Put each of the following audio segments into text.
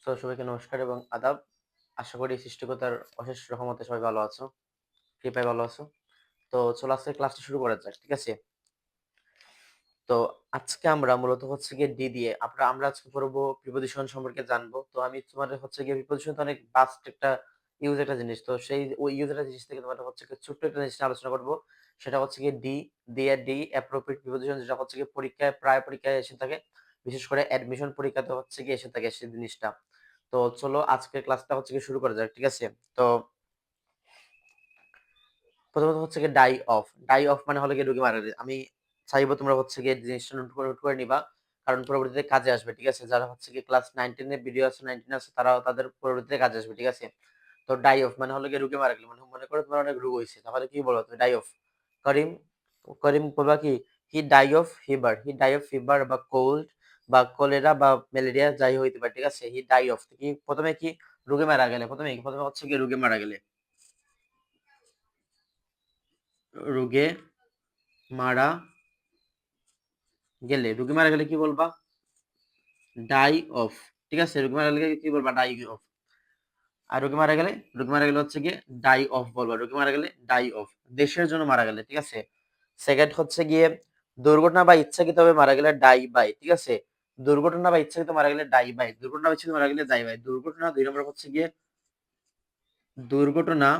তো সবাইকে নমস্কার এবং আদাব। আশা করি সৃষ্টিকর্তার অশেষ রহমতে সবাই ভালো আছো। কৃপায় ভালো আছো। তো চলো আজকে ক্লাসটা শুরু করা যাক। ঠিক আছে? তো আজকে আমরা মূলত হচ্ছে গিয়ে ডি দিয়ে আমরা আজকে পড়বো প্রিপজিশন সম্পর্কে জানবো। তো আমি তোমাদের হচ্ছে গিয়ে প্রিপজিশন তো অনেক বাস্ট একটা ইউজ একটা জিনিস। তো সেই ওই ইউজ একটা জিনিস থেকে তোমাদের হচ্ছে গিয়ে ছোট্ট একটা জিনিস নিয়ে আলোচনা করবো। সেটা হচ্ছে গিয়ে ডি অ্যাপ্রোপ্রিয়েট প্রিপজিশন, যেটা হচ্ছে গিয়ে প্রায় পরীক্ষায় এসে থাকে। বিশেষ করে অ্যাডমিশন পরীক্ষাতে হচ্ছে গিয়ে এসে থাকে সেই জিনিসটা। তো চলো আজকের ক্লাসটা হচ্ছে গিয়ে শুরু করা যাক। ঠিক আছে? তো প্রথমত হচ্ছে গিয়ে ডাই অফ মানে হলো গিয়ে রোগী মারা গেলে। আমি চাইবো তোমরা হচ্ছে গিয়ে জিনিসটা নোট করে নিবা। কারণ পরবর্তীতে কাজে আসবে। ঠিক আছে? যারা হচ্ছে গিয়ে ক্লাস 9-10 এর ভিডিও আছে, 9 আছে, তারাও তাদের পরবর্তীতে কাজে আসবে। ঠিক আছে? তো ডাই অফ মানে হলো গিয়ে রোগী মারা গেলে। মানে মনে করো তোমার অনেক রোগ হইছে। তাহলে কি বলবা তুমি? Die of. করিম করিম বলবা কি? হি ডাই অফ ফিভার বা কোল্ড বা কলেরা বা ম্যালেরিয়া যাই হইতে পারে। ঠিক আছে? হি ডাই অফ কি প্রথমে কি রোগে মারা গেলে। প্রথমে হচ্ছে গিয়ে রোগে মারা গেলে। রোগে মারা রোগী মারা গেলে কি বলবা? Die of. ঠিক আছে? রোগী মারা গেলে কি বলবা? Die of. আর রোগী মারা গেলে হচ্ছে গিয়ে ডাই অফ বলবা। রোগী মারা গেলে ডাই অফ। দেশের জন্য মারা গেলে। ঠিক আছে? সেকেন্ড হচ্ছে গিয়ে দুর্ঘটনা বা ইচ্ছাকৃতভাবে মারা গেলে ডাই বাই। ঠিক আছে? দুর্ঘটনা বা ইচ্ছাকৃত মারা গেলে ডাই বাই। দুর্ঘটনা বা ইচ্ছাকৃত মারা গেলে ডাই বাই। দুর্ঘটনা 2 নম্বর হচ্ছে গিয়ে দুর্ঘটনা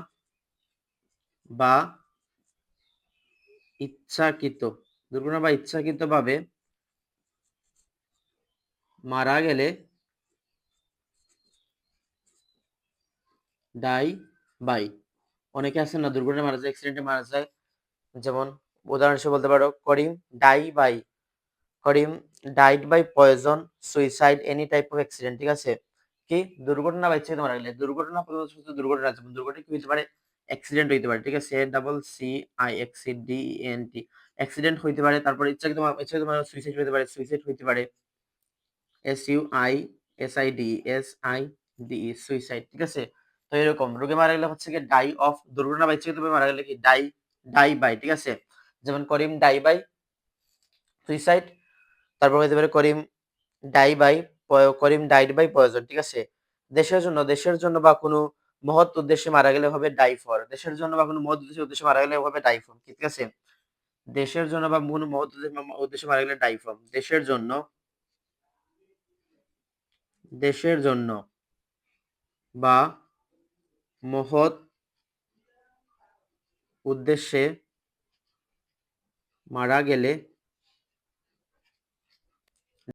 বা ইচ্ছাকৃত দুর্ঘটনা বা ইচ্ছাকৃতভাবে মারা গেলে ডাই বাই। অনেকে আছেন না দুর্ঘটনায় মারা যায়, অ্যাক্সিডেন্টে মারা যায়। যেমন উদাহরণ হিসেবে বলতে পারো die by Karim died by poison, suicide, any type of accident. ঠিক আছে? কি দুর্ঘটনা বা ইচ্ছাকৃত মারা গেলে। দুর্ঘটনা প্রধানত দুর্ঘটনা, যেমন দুর্ঘটনা কি হইতে পারে? অ্যাক্সিডেন্ট হইতে পারে। ঠিক আছে? Double C I X C D N T accident হইতে পারে। তারপর ইচ্ছাকৃত মারা সুইসাইড হইতে পারে। সুইসাইড হইতে পারে S U I S I D S I D E suicide. ঠিক আছে? তো এরকম রোগে মারা গেলে হচ্ছে কি ডাই অফ। দুর্ঘটনা বা ইচ্ছাকৃতভাবে মারা গেলে কি ডাই বাই। ঠিক আছে? যেমন করিম ডাই বাই সুইসাইড। তারপর হইতে পারে করিম ডাইড বাই পয়জন। ঠিক আছে? দেশের জন্য বা কোনো মহৎ উদ্দেশ্যে মারা গেলে হবে ডাই ফর। দেশের জন্য বা কোনো মহৎ উদ্দেশ্যে মারা গেলে হবে ডাই ফর। ঠিক আছে? দেশের জন্য বা কোনো মহৎ উদ্দেশ্যে মারা গেলে ডাই ফর। দেশের জন্য বা মহৎ উদ্দেশ্যে মারা গেলে